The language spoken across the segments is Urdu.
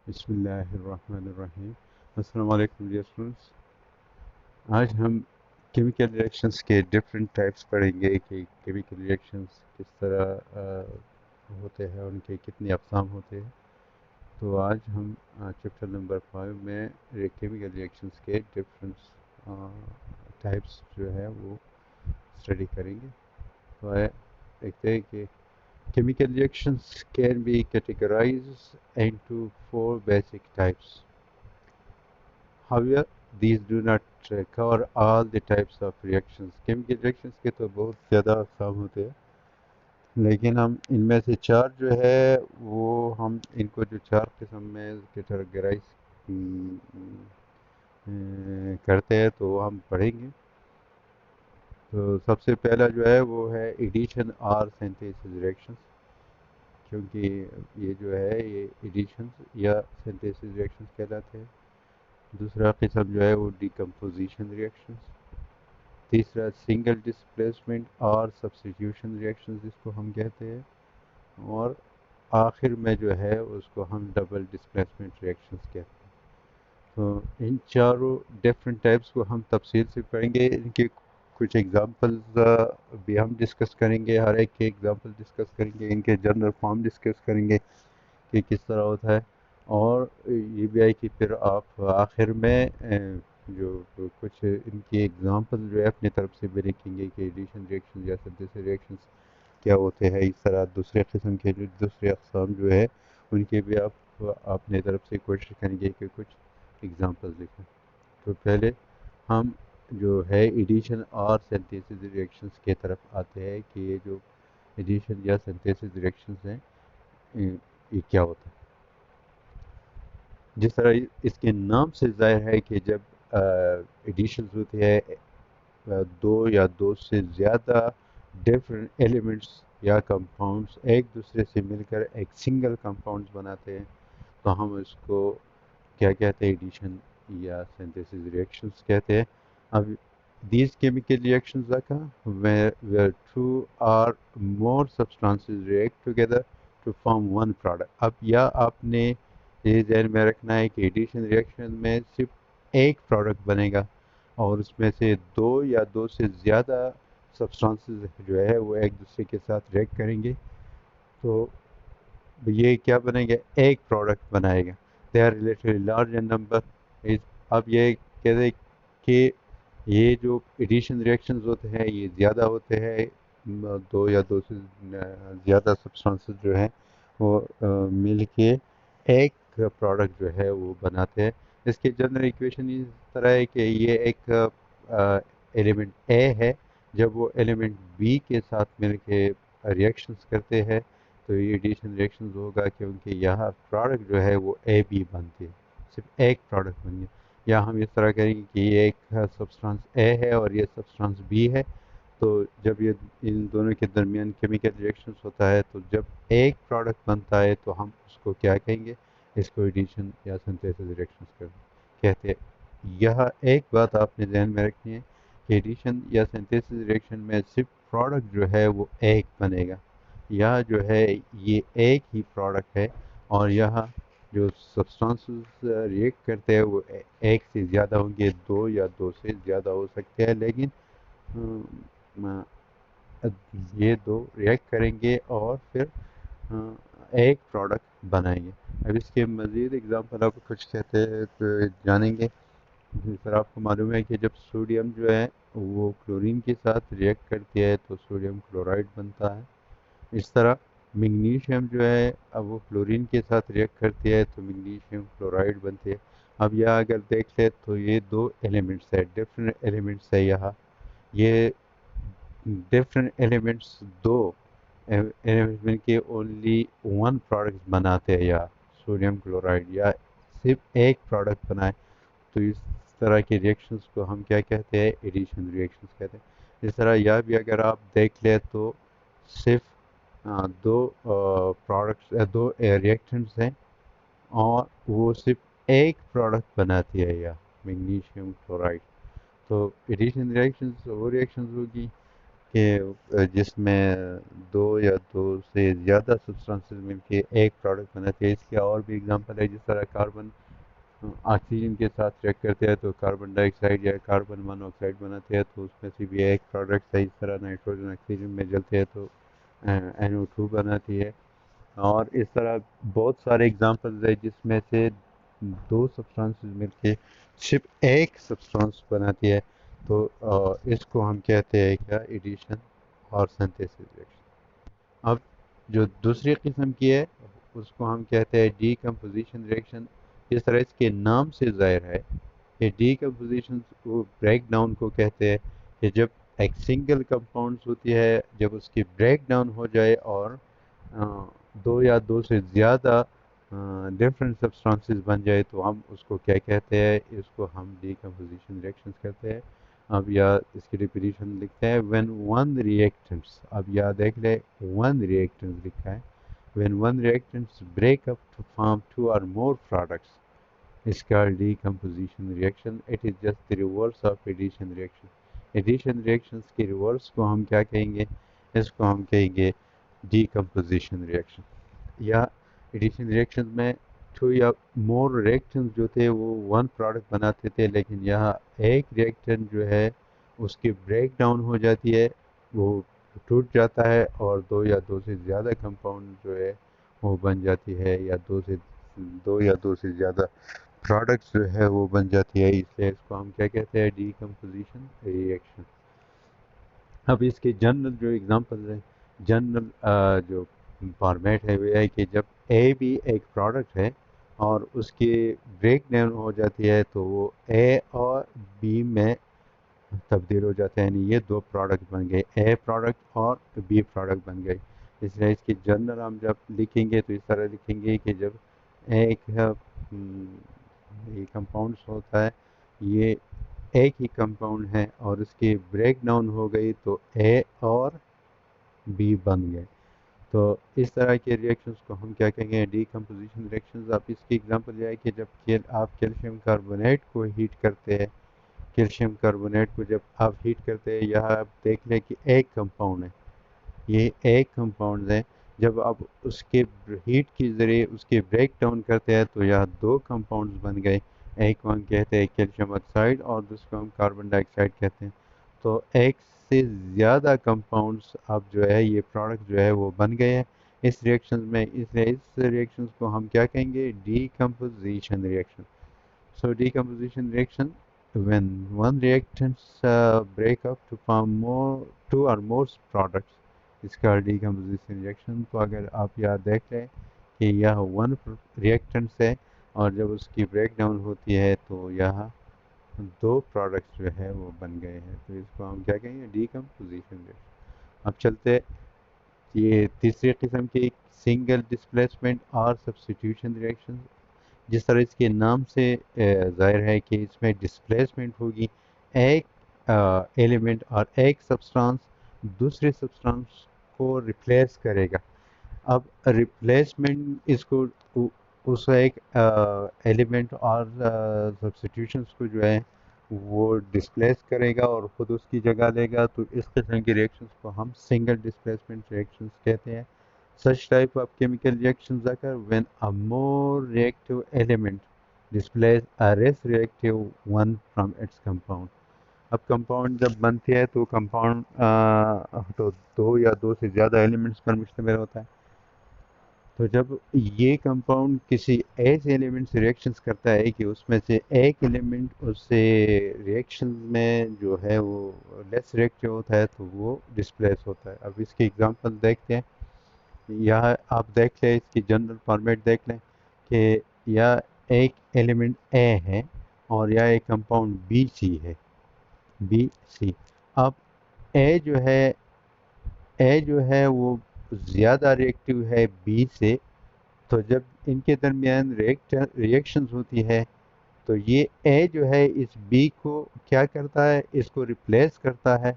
بسم اللہ الرحمن الرحیم۔ السلام علیکم ڈیئر اسٹوڈنٹس، آج ہم کیمیکل ریئیکشنز کے ڈفرینٹ ٹائپس پڑھیں گے کہ کیمیکل ریئیکشنز کس طرح ہوتے ہیں، ان کے کتنے اقسام ہوتے ہیں۔ تو آج ہم چیپٹر نمبر 5 میں کیمیکل ریئیکشنز کے ڈفرینٹ ٹائپس جو ہے وہ اسٹڈی کریں گے۔ تو دیکھتے ہیں کہ chemical reactions can be categorized into four basic types. However, these do not cover all the types of reactions. Chemical reactions کے تو بہت زیادہ اقسام ہوتے ہیں، لیکن ہم ان میں سے چار جو ہے وہ ہم ان کو جو چار قسم میں کیٹیگرائز کرتے ہیں تو وہ ہم پڑھیں گے۔ تو سب سے پہلا جو ہے وہ ہے ایڈیشن اور سینتھیسس ریئیکشنز، کیونکہ یہ جو ہے یہ ایڈیشنز یا سینتھیسس ریئیکشنز کہلاتے ہیں۔ دوسرا قسم جو ہے وہ ڈیکمپوزیشن ریئیکشنز، تیسرا سنگل ڈسپلیسمنٹ اور سبسٹیٹیوشن ریئیکشنز جس کو ہم کہتے ہیں، اور آخر میں جو ہے اس کو ہم ڈبل ڈسپلیسمنٹ ریئیکشنز کہتے ہیں۔ تو ان چاروں ڈفرینٹ ٹائپس کو ہم تفصیل سے پڑھیں گے، ان کے کچھ ایگزامپلز بھی ہم ڈسکس کریں گے، ہر ایک کے ایگزامپل ڈسکس کریں گے، ان کے جنرل فارم ڈسکس کریں گے کہ کس طرح ہوتا ہے، اور یہ بھی ہے کہ پھر آپ آخر میں جو کچھ ان کی ایگزامپل جو ہے اپنی طرف سے بھی لکھیں گے کہ ایڈیشن ریئیکشن یا سنتھیسس ریئیکشنز کیا ہوتے ہیں۔ اس طرح دوسرے قسم کے جو دوسرے اقسام جو ہے ان کے بھی آپ اپنے طرف سے کوشش کریں گے کہ کچھ ایگزامپل لکھیں۔ تو پہلے ہم جو ہے ایڈیشن اور سنتھیسس ریئیکشنز کی طرف آتے ہیں کہ یہ جو ایڈیشن یا سنتھیسس ریئیکشنز ہیں یہ کیا ہوتا ہے۔ جس طرح اس کے نام سے ظاہر ہے کہ جب ایڈیشنز ہوتی ہے دو یا دو سے زیادہ ڈفرینٹ ایلیمنٹس یا کمپاؤنڈس ایک دوسرے سے مل کر ایک سنگل کمپاؤنڈس بناتے ہیں تو ہم اس کو کیا کہتے ہیں، ایڈیشن یا سینتھیسس ریئیکشنز کہتے ہیں۔ اب these chemical reactions occur where two or more substances react together to form one product. اب یا آپ نے یہ ذہن میں رکھنا ہے کہ ایڈیشن ریئیکشن میں صرف ایک پروڈکٹ بنے گا اور اس میں سے دو یا دو سے زیادہ سبسٹانسز جو ہے وہ ایک دوسرے کے ساتھ ریئیکٹ کریں گے تو یہ کیا بنے گا، ایک پروڈکٹ بنائے گا۔ They are relatively large in number. اب یہ کہتے ہیں کہ یہ جو ایڈیشن ریئیکشنز ہوتے ہیں یہ زیادہ ہوتے ہیں، دو یا دو سے زیادہ سبسٹانسز جو ہیں وہ مل کے ایک پروڈکٹ جو ہے وہ بناتے ہیں۔ اس کی جنرل ایکویشن اس طرح ہے کہ یہ ایک ایلیمنٹ اے ہے، جب وہ ایلیمنٹ بی کے ساتھ مل کے ریئیکشنز کرتے ہیں تو یہ ایڈیشن ریئیکشنز ہوگا، کیونکہ یہاں پروڈکٹ جو ہے وہ اے بی بنتے ہیں، صرف ایک پروڈکٹ بن گیا۔ یا ہم اس طرح کریں گے کہ یہ ایک سبسٹانس اے ہے اور یہ سبسٹانس بی ہے، تو جب یہ ان دونوں کے درمیان کیمیکل ریئیکشنز ہوتا ہے تو جب ایک پروڈکٹ بنتا ہے تو ہم اس کو کیا کہیں گے، اس کو ایڈیشن یا سنتھیسس ریئیکشنز کہتے ہیں۔ یہاں ایک بات آپ نے ذہن میں رکھنی ہے کہ ایڈیشن یا سنتھیسس ریئیکشن میں صرف پروڈکٹ جو ہے وہ ایک بنے گا، یہاں جو ہے یہ ایک ہی پروڈکٹ ہے، اور یہاں جو سبسٹانسز ریئیکٹ کرتے ہیں وہ ایک سے زیادہ ہوں گے، دو یا دو سے زیادہ ہو سکتے ہیں، لیکن یہ دو ریئیکٹ کریں گے اور پھر ایک پروڈکٹ بنائیں گے۔ اب اس کے مزید اگزامپل آپ کچھ کہتے ہیں تو جانیں گے۔ جس طرح آپ کو معلوم ہے کہ جب سوڈیم جو ہے وہ کلورین کے ساتھ ریئیکٹ کرتی ہے تو سوڈیم کلورائڈ بنتا ہے۔ اس طرح میگنیشیم جو ہے اب وہ کلورین کے ساتھ ریئیکٹ کرتی ہے تو میگنیشیم کلورائڈ بنتی ہے۔ اب یہاں اگر دیکھ لیں تو یہ دو ایلیمنٹس ہے، ڈفرینٹ ایلیمنٹس ہے، یہاں یہ ڈفرینٹ ایلیمنٹس دو ایلیمنٹس مل کے اونلی ون پروڈکٹ بناتے ہیں، یا سوڈیم کلورائڈ یا صرف ایک پروڈکٹ بنائے تو اس طرح کے ریئیکشنز کو ہم کیا کہتے ہیں، ایڈیشن ریئیکشنز کہتے ہیں۔ اس طرح یہ بھی اگر آپ دیکھ لیں تو صرف دو پروڈکٹس دو ریئیکٹنٹس ہیں اور وہ صرف ایک پروڈکٹ بناتی ہے، یا میگنیشیم کلورائڈ، تو ایڈیشن ریئیکشنز وہ ریئیکشنز ہوگی کہ جس میں دو یا دو سے زیادہ سبسٹانسز مل کے ایک پروڈکٹ بناتے ہیں. اس کی اور بھی اگزامپل ہے، جس طرح کاربن آکسیجن کے ساتھ ریئیکٹ کرتے ہیں تو کاربن ڈائی آکسائڈ یا کاربن مونو آکسائڈ بناتے ہیں، تو اس میں سے بھی ایک پروڈکٹ ہے. اس طرح نائٹروجن آکسیجن میں جلتے ہیں تو NO2 بناتی ہے. اور اس طرح بہت سارے اگزامپلز ہیں جس میں سے دو سبسٹانسز مل کے صرف ایک سبسٹانس بناتی ہے. تو اس کو ہم کہتے ہیں کیا، ایڈیشن اور سنتھیسس ریئیکشن. اب جو دوسری قسم کی ہے اس کو ہم کہتے ہیں ڈی کمپوزیشن ریئیکشن. جس طرح اس کے نام سے ظاہر ہے کہ ڈی کمپوزیشن کو بریک ڈاؤن کو کہتے ہیں کہ جب ایک سنگل کمپاؤنڈس ہوتی ہے، جب اس کی بریک ڈاؤن ہو جائے اور دو یا دو سے زیادہ ڈفرینٹ سبسٹانسز بن جائے تو ہم اس کو کیا کہتے ہیں، اس کو ہم ڈی کمپوزیشن ریئیکشنز کہتے ہیں. اب یا اس کی ریپیٹیشن لکھتے ہیں when one reactants. اب یا دیکھ لیں one reactants لکھا ہے. when one reactants break up to form two or more products, it's called decomposition reaction. It is just the reverse of addition reaction. Addition reactions کی reverse کو ہم کیا کہیں گے، اس کو ہم کہیں گے decomposition reaction. یا ایڈیشن ریئیکشن میں ٹو یا مور ریئیکشن جو تھے وہ ون پروڈکٹ بناتے تھے، لیکن یہاں ایک ریئیکشن جو ہے اس کی بریک ڈاؤن ہو جاتی ہے، وہ ٹوٹ جاتا ہے اور دو سے زیادہ کمپاؤنڈ جو ہے وہ بن جاتی ہے، یا دو سے زیادہ پروڈکٹس جو ہے وہ بن جاتی ہے. اس لیے اس کو ہم کیا کہتے ہیں، ڈی کمپوزیشن ریئیکشن. اب اس کے جنرل جو اگزامپل ہیں، جنرل جو فارمیٹ ہے وہ ہے کہ جب اے بھی ایک پروڈکٹ ہے اور اس کی بریک ڈاؤن ہو جاتی ہے تو وہ اے اور بی میں تبدیل ہو جاتے ہیں، یعنی یہ دو پروڈکٹ بن گئے، اے پروڈکٹ اور بی پروڈکٹ بن گئے. اس لیے اس کی جنرل ہم جب لکھیں گے تو اس طرح لکھیں گے کہ جب ایک یہ کمپاؤنڈس ہوتا ہے، یہ ایک ہی کمپاؤنڈ ہے اور اس کی بریک ڈاؤن ہو گئی تو اے اور بی بن گئے. تو اس طرح کے ریئیکشنز کو ہم کیا کہیں گے، ڈی کمپوزیشن ریئیکشنز. اب اس کی اگزامپل یہ ہے کہ جب آپ کیلشیم کاربونیٹ کو ہیٹ کرتے ہیں، کیلشیم کاربونیٹ کو جب آپ ہیٹ کرتے ہیں، یہاں آپ دیکھ لیں کہ ایک کمپاؤنڈ ہے، یہ ایک کمپاؤنڈ ہے. جب آپ اس کے ہیٹ کے ذریعے اس کے بریک ڈاؤن کرتے ہیں تو یہاں دو کمپاؤنڈز بن گئے، ایک کو ہم کہتے ہیں کیلشیم آکسائڈ اور دوسرے کو ہم کاربن ڈائی آکسائڈ کہتے ہیں. تو ایک سے زیادہ کمپاؤنڈز اب جو ہے یہ پروڈکٹ جو ہے وہ بن گئے ہیں اس ریئیکشن میں. اس ریئیکشن کو ہم کیا کہیں گے، D composition reaction. So decomposition reaction when one reactants break up to form two or more products is called decomposition reaction. تو اگر آپ یاد دیکھ لیں کہ یہ ون ریئیکٹنٹس ہے اور جب اس کی بریک ڈاؤن ہوتی ہے تو یہاں دو پروڈکٹس جو ہے وہ بن گئے ہیں، تو اس کو ہم کیا کہیں گے، ڈیکمپوزیشن ریئیکشن. اب چلتے یہ تیسری قسم کی سنگل ڈسپلیسمنٹ اور سبسٹیٹیوشن ریئیکشن. جس طرح اس کے نام سے ظاہر ہے کہ اس میں ڈسپلیسمنٹ ہوگی، ایک ایلیمنٹ اور ایک سبسٹانس دوسرے سبسٹانس کو ریپلیس کرے گا. اب ریپلیسمنٹ اس کو اس ایک ایلیمنٹ اور سبسٹیٹیوشنس کو جو ہے وہ ڈسپلیس کرے گا اور خود اس کی جگہ لے گا. تو اس قسم کے ریئیکشنز کو ہم سنگل ڈسپلیسمنٹ ریئیکشنز کہتے ہیں. Such type of chemical reactions occur when a more reactive element displaces a less reactive one from its compound. اب کمپاؤنڈ جب بنتی ہے تو کمپاؤنڈ تو دو یا دو سے زیادہ ایلیمنٹس پر مشتمل ہوتا ہے. تو جب یہ کمپاؤنڈ کسی ایسے ایلیمنٹ سے ریئیکشنز کرتا ہے کہ اس میں سے ایک ایلیمنٹ اس سے ریئیکشن میں جو ہے وہ لیس ریئیکٹیو ہوتا ہے تو وہ ڈسپلیس ہوتا ہے. اب اس کی اگزامپل دیکھتے ہیں. یہاں آپ دیکھ لیں اس کی جنرل فارمیٹ دیکھ لیں کہ یا ایک ایلیمنٹ اے ہے اور یا ایک کمپاؤنڈ بی سی ہے، بی سی. اب اے جو ہے وہ زیادہ ریئیکٹیو ہے بی سے، تو جب ان کے درمیان ریئیکشنز ہوتی ہے تو یہ اے جو ہے اس بی کو کیا کرتا ہے، اس کو ریپلیس کرتا ہے،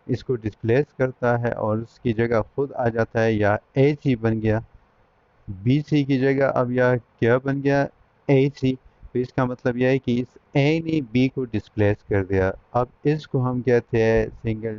اس کو ڈسپلیس کرتا ہے اور اس کی جگہ خود آ جاتا ہے، یا اے سی بن گیا بی سی کی جگہ. اب یا کیا بن گیا، اے سی. تو اس کا مطلب یہ ہے کہ اس اے نے بی کو ڈسپلیس کر دیا. اب اس کو ہم کہتے ہیں single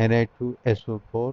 Na2SO4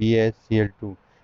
BaCl2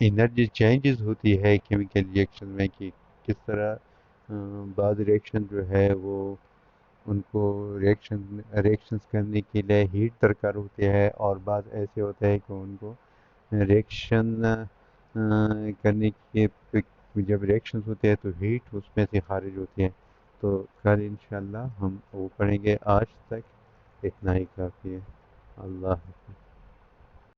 energy changes ہوتی ہے کیمیکل ریئیکشن میں کہ کس طرح بعض ریئیکشن جو ہے وہ ان کو ریئیکشنز کرنے کے لیے ہیٹ درکار ہوتی ہے، اور بعض ایسے ہوتے ہیں کہ ان کو ریئیکشن کرنے کے جب ریئیکشنز ہوتے ہیں تو ہیٹ اس میں سے خارج ہوتی ہے. تو کل انشاءاللہ ہم وہ پڑھیں گے. آج تک اتنا ہی کافی ہے. اللہ حافظ.